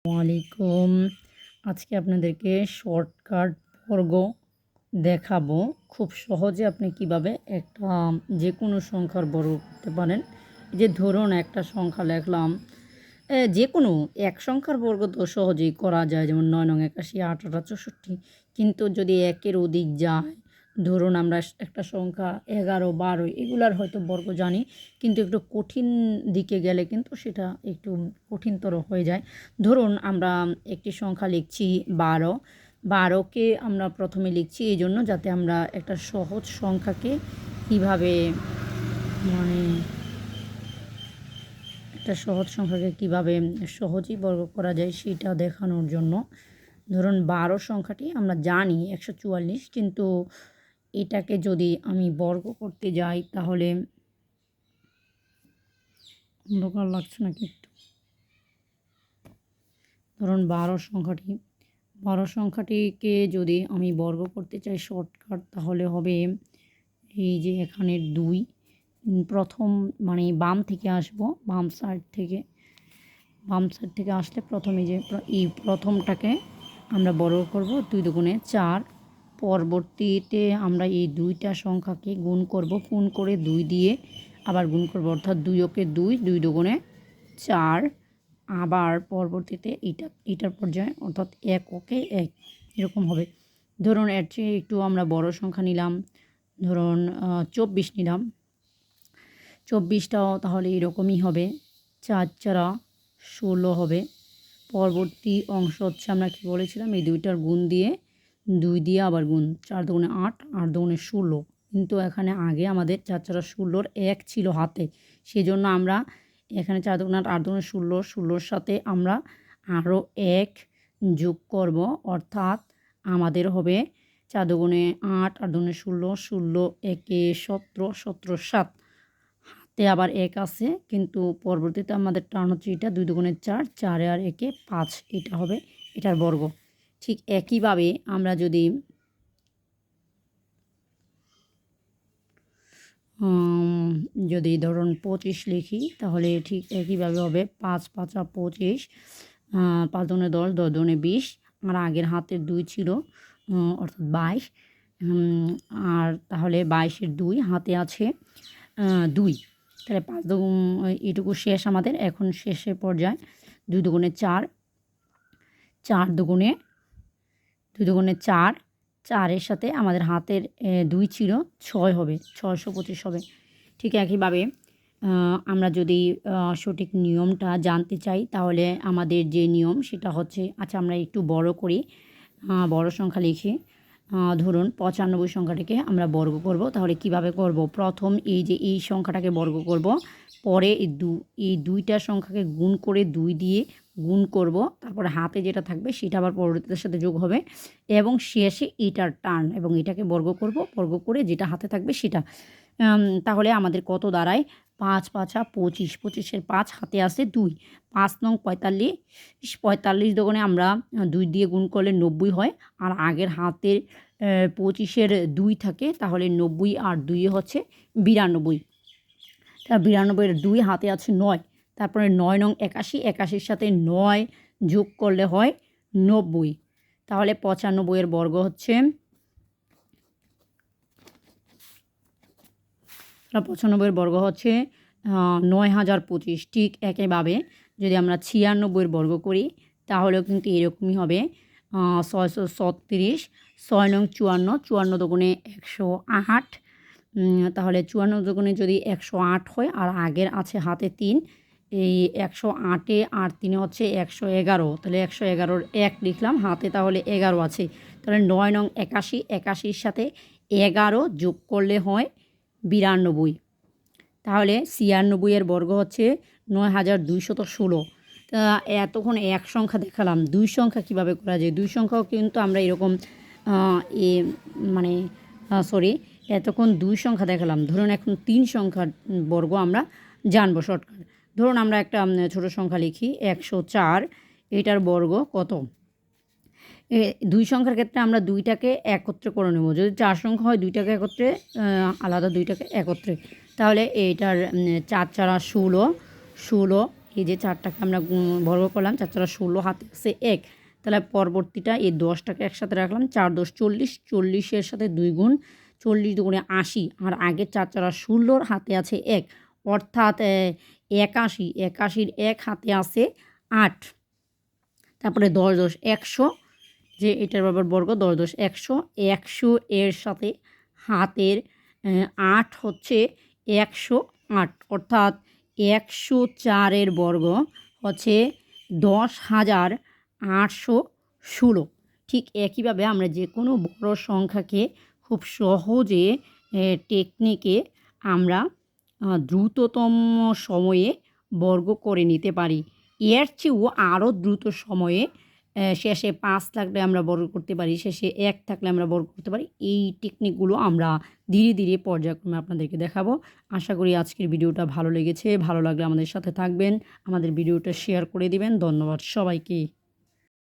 ওয়ালাইকুম। আজকে আপনাদেরকে শর্টকাট বর্গ দেখাবো। খুব সহজে আপনি কিভাবে একটা যেকোনো সংখ্যার বর্গ করতে পারেন। এই যে ধরুন একটা সংখ্যা লিখলাম, যেকোনো এক সংখ্যার বর্গ তো সহজেই করা যায়, যেমন ৯ নং ৮১, ৮ ৮ ৬৪। কিন্তু যদি একের অধিক যায়, ধরুন আমরা একটা সংখ্যা ১১, ১২ এগুলার হয়তো বর্গ জানি, কিন্তু একটু কঠিন দিকে গেলে কিন্তু সেটা একটু কঠিনতর হয়ে যায়। ধরুন আমরা একটি সংখ্যা লিখছি ১২। ১২কে আমরা প্রথমে লিখছি এই জন্য যাতে আমরা একটা সহজ সংখ্যাকে কীভাবে মানে একটা সহজ সংখ্যাকে কীভাবে সহজেই বর্গ করা যায় সেটা দেখানোর জন্য। ধরুন ১২ সংখ্যাটি আমরা জানি ১৪৪, কিন্তু এটাকে যদি আমি বর্গ করতে যাই তাহলে অন্ধকার লাগছে নাকি একটু। ধরুন ১২ সংখ্যাটিকে যদি আমি বর্গ করতে চাই শর্টকাট, তাহলে হবে এই যে এখানের ২ প্রথম মানে বাম থেকে আসবো, বাম সাইড থেকে আসলে প্রথম এই প্রথমটাকে আমরা বর্গ করব ২ দুগুণে ৪। পরবর্তীতে আমরা এই ২টা সংখ্যাকে গুণ করব, গুণ করে ২ দিয়ে আবার গুণ করব, অর্থাৎ ২ ওকে ২, ২ দুগুণে ৪। আবার পরবর্তীতে এটার পর্যায়ে অর্থাৎ ১ ওকে ১ এরকম হবে। ধরুন এর চেয়ে একটু আমরা বড় সংখ্যা নিলাম, ধরুন ২৪ নিলাম। ২৪টাও তাহলে এরকমই হবে, ৪ ৪ ১৬ হবে। পরবর্তী অংশ হচ্ছে আমরা কী বলেছিলাম, এই ২টার গুণ দিয়ে ২ দিয়ে আবার গুণ, ৪ দুগুণে ৮, ৮ দুগুণে ১৬। কিন্তু এখানে আগে আমাদের ৪ ৪ ১৬র ১ ছিল হাতে, সেজন্য আমরা এখানে ৪ দুগুণে ৮, ৮ দুগুণে ১৬, ১৬র সাথে আমরা আরও ১ যোগ করব, অর্থাৎ আমাদের হবে ৪ দুগুণে ৮, ৮ দুগুণে ১৬, ১৬ একে ১৭, ১৭ ৭। হাতে আবার ১ আছে, কিন্তু পরবর্তীতে আমাদের টার্ন হচ্ছে এটা ২ দুগুণে ৪, ৪ আর ১ ৫, এটা হবে এটার বর্গ। ঠিক একইভাবে আমরা যদি ধরুন ২৫ লিখি, তাহলে ঠিক একইভাবে হবে ৫ ৫ ২৫, ৫ দুগুণে ১০, ১০ দুগুণে ২০, আর আগের হাতের ২ ছিল অর্থাৎ ২২। আর তাহলে ২২-এর ২ হাতে আছে ২, তাহলে ৫ দুগুণ এটুকু শেষ আমাদের। এখন শেষের পর্যায়ে ২ দুগুণে ৪, ৪ দুগুণে ৪, ৪-এর সাথে আমাদের হাতের ২ ছিল ৬ হবে, ৬২৫ হবে। ঠিক একইভাবে আমরা যদি সঠিক নিয়মটা জানতে চাই, তাহলে আমাদের যে নিয়ম সেটা হচ্ছে, আচ্ছা আমরা একটু বড় করি, বড় সংখ্যা লিখি। ধরুন ৯৫ সংখ্যাটাকে আমরা বর্গ করব, তাহলে কিভাবে করব? প্রথম এই সংখ্যাটাকে বর্গ করব, পরে এই ২টা সংখ্যাকে গুণ করে ২ দিয়ে গুণ করব, তারপরে হাতে যেটা থাকবে সেটা আবার পরবর্তীটার সাথে যোগ হবে, এবং শেষে এটার টার্ন, এবং এটাকে বর্গ করব, বর্গ করে যেটা হাতে থাকবে সেটা। তাহলে আমাদের কত দাঁড়ায়? ৫ ৫ ২৫, ২৫-এর ৫ হাতে আসে ২, ৫ নং ৪৫, ৪৫ দুগুণে আমরা ২ দিয়ে গুণ করলে ৯০ হয়, আর আগের হাতের ২৫-এর ২ থাকে, তাহলে ৯০ আর ২ হচ্ছে ৯২। তা ৯২-এর ২ হাতে আছে ৯, তারপরে ৯ নং ৮১, ৮১-এর সাথে ৯ যোগ করলে হয় ৯০। তাহলে ৯৫-এর বর্গ হচ্ছে ৯৫-এর বর্গ হচ্ছে ৯০২৫। ঠিক একইভাবে যদি আমরা ৯৬-এর বর্গ করি, তাহলেও কিন্তু এরকমই হবে, ৬৩৬, ৬ নং ৫৪, ৫৪ দুগুণে ১০৮। তাহলে ৫৪ দুগুণে যদি ১০৮ হয়, আর আগের আছে হাতে ৩, এই ১০৮-এ আর ৩-এ হচ্ছে ১১১, তাহলে ১১১-র ১ লিখলাম, হাতে তাহলে ১১ আছে, তাহলে ৯ নং ৮১, ৮১-এর সাথে ১১ যোগ করলে হয় ৯২। তাহলে ৯৬-এর বর্গ হচ্ছে ৯২১৬। তা এতক্ষণ এক সংখ্যা দেখালাম, ২ সংখ্যা কীভাবে করা যায়? ২ সংখ্যাও কিন্তু আমরা এরকম মানে এতক্ষণ ২ সংখ্যা দেখালাম। ধরুন এখন ৩ সংখ্যার বর্গ আমরা জানবো শর্টকাট। ধরুন আমরা একটা ছোট সংখ্যা লিখি ১০৪, এটার বর্গ কত? ২ সংখ্যার ক্ষেত্রে আমরা ২টাকে একত্রে করে নেব। যদি ৪ সংখ্যা হয় ২টাকে একত্রে, আলাদা ২টাকে একত্রে, তাহলে এইটার ৪ ৪ ১৬, ১৬ এই যে 4টাকে আমরা বর্গ করলাম, 4 4 16, হাতে আছে 1, তাহলে পরবর্তীটা এই 10টাকে একসাথে রাখলাম, 4 10 40, 40-এর সাথে 2 গুণ, 40 দুগুণে 80, আর আগের 4 4 16, হাতে আছে 1, অর্থাৎ 81, 81-র 1 হাতে আছে 8, তারপরে 10 10 100, যে এটার আবার বর্গ 10 10 100, 100 এর সাথে হাতের 8 হচ্ছে 108, অর্থাৎ 104 এর বর্গ হচ্ছে 10,816। ঠিক একইভাবে আমরা যে কোনো বড় সংখ্যাকে খুব সহজে টেকনিকে আমরা দ্রুততম সময়ে বর্গ করে নিতে পারি। এর চেয়েও আরও দ্রুত সময়ে শেষে 5 থাকলে আমরা বর্গ করতে পারি, শেষে 1 থাকলে আমরা বর্গ করতে পারি। এই টেকনিকগুলো আমরা ধীরে ধীরে পর্যায়ক্রমে আপনাদেরকে দেখাবো। আশা করি আজকের ভিডিওটা ভালো লেগেছে। ভালো লাগলে আমাদের সাথে থাকবেন, আমাদের ভিডিওটা শেয়ার করে দিবেন। ধন্যবাদ সবাইকে।